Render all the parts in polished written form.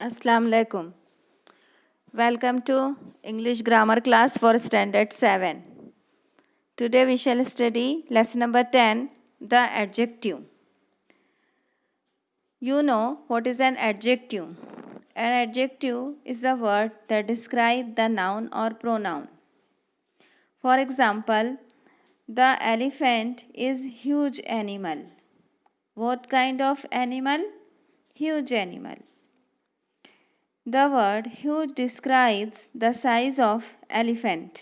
Assalamu alaikum. Welcome to English grammar class for standard 7. Today we shall study lesson number 10, the adjective. You know what is an adjective? An adjective is a word that describes the noun or pronoun. For example, the elephant is huge animal. What kind of animal? Huge animal. The word huge describes the size of elephant.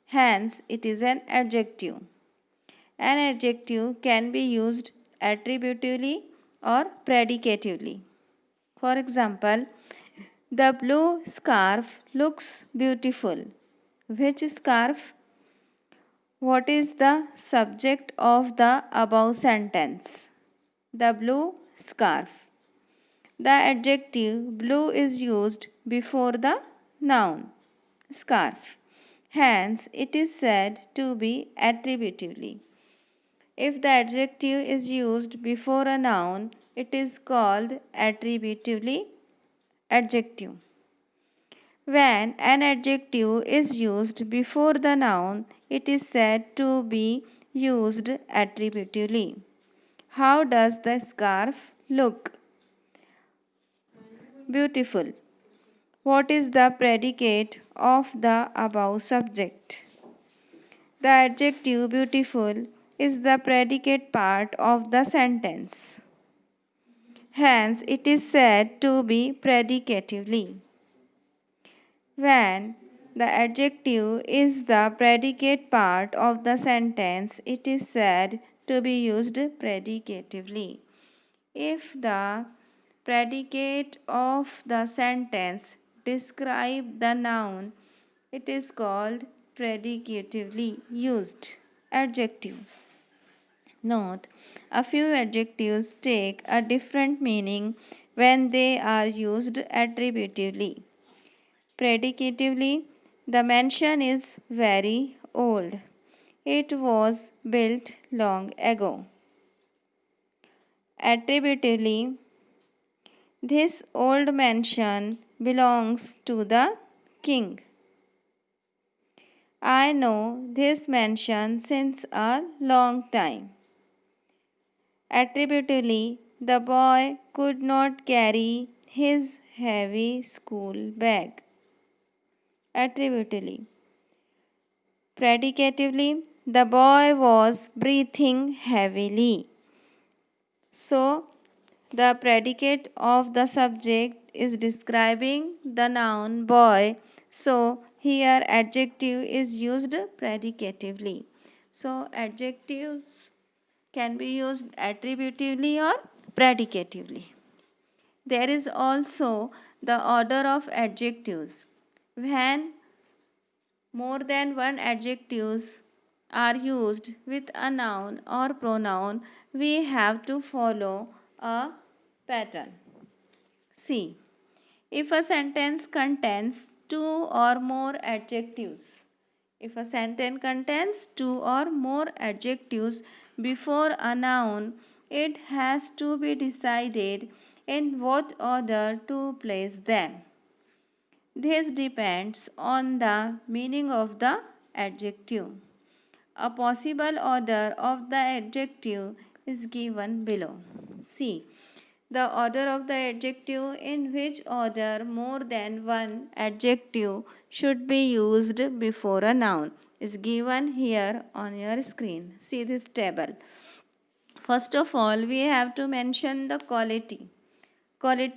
Hence, it is an adjective. An adjective can be used attributively or predicatively. For example, the blue scarf looks beautiful. Which scarf? What is the subject of the above sentence? The blue scarf. The adjective blue is used before the noun scarf. Hence, it is said to be attributively. If the adjective is used before a noun, it is called attributively adjective. When an adjective is used before the noun, it is said to be used attributively. How does the scarf look? Beautiful. What is the predicate of the above subject? The adjective beautiful is the predicate part of the sentence. Hence, it is said to be predicatively. When the adjective is the predicate part of the sentence, it is said to be used predicatively. If the predicate of the sentence describe the noun, it is called predicatively used adjective. Note, a few adjectives take a different meaning when they are used attributively. Predicatively, the mansion is very old. It was built long ago. Attributively, this old mansion belongs to the king. I know this mansion since a long time. Attributively, the boy could not carry his heavy school bag. Attributively. Predicatively, the boy was breathing heavily. So, the predicate of the subject is describing the noun boy. So, here adjective is used predicatively. So, adjectives can be used attributively or predicatively. There is also the order of adjectives. When more than one adjectives are used with a noun or pronoun, we have to follow a pattern. See, if a sentence contains two or more adjectives, if a sentence contains two or more adjectives before a noun, it has to be decided in what order to place them. This depends on the meaning of the adjective. A possible order of the adjective is given below. See, the order of the adjective, in which order more than one adjective should be used before a noun, is given here on your screen. See this table. First of all, we have to mention the quality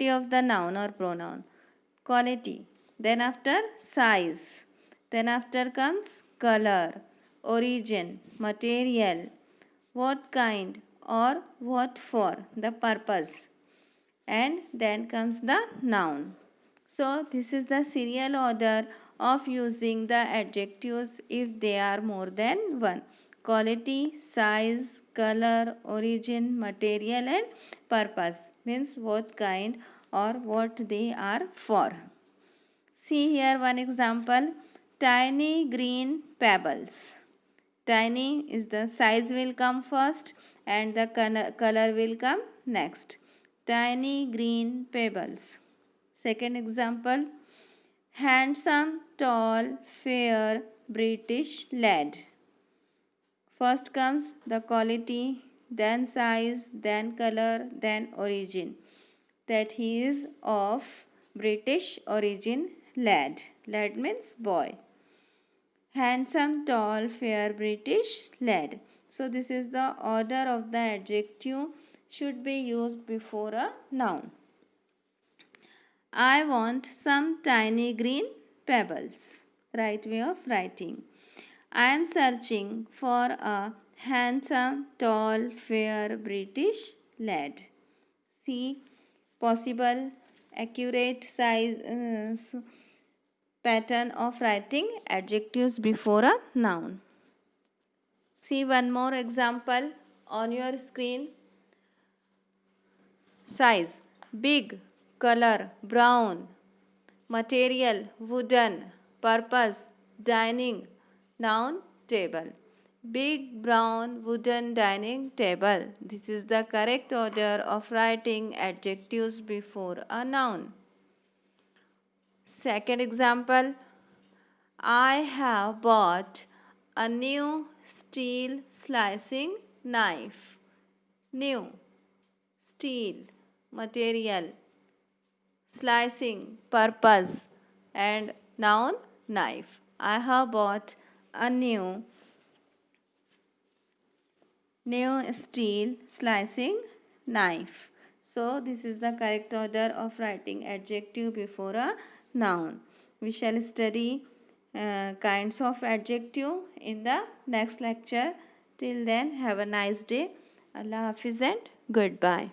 of the noun or pronoun. Quality. Then after size. Then after comes color, origin, material, what kind or what for, the purpose. And then comes the noun. So this is the serial order of using the adjectives if they are more than one. Quality, size, color, origin, material and purpose means what kind or what they are for. See here one example, tiny green pebbles. Tiny is the size will come first and the color will come next. Tiny green pebbles. Second example, handsome, tall, fair, British lad. First comes the quality, then size, then color, then origin. That he is of British origin, lad. Lad means boy. Handsome, tall, fair, British lad. So this is the order of the adjective should be used before a noun. I want some tiny green pebbles. Right way of writing. I am searching for a handsome, tall, fair British lad. See possible accurate size pattern of writing adjectives before a noun. See one more example on your screen. Size big, color brown, material wooden, purpose dining, noun table. Big brown wooden dining table. This is the correct order of writing adjectives before a noun. Second example, I have bought a new steel slicing knife. New, steel, material, slicing, purpose, and noun knife. I have bought a new steel slicing knife. So this is the correct order of writing adjective before a noun. We shall study kinds of adjective in the next lecture. Till then, have a nice day. Allah Hafiz and goodbye.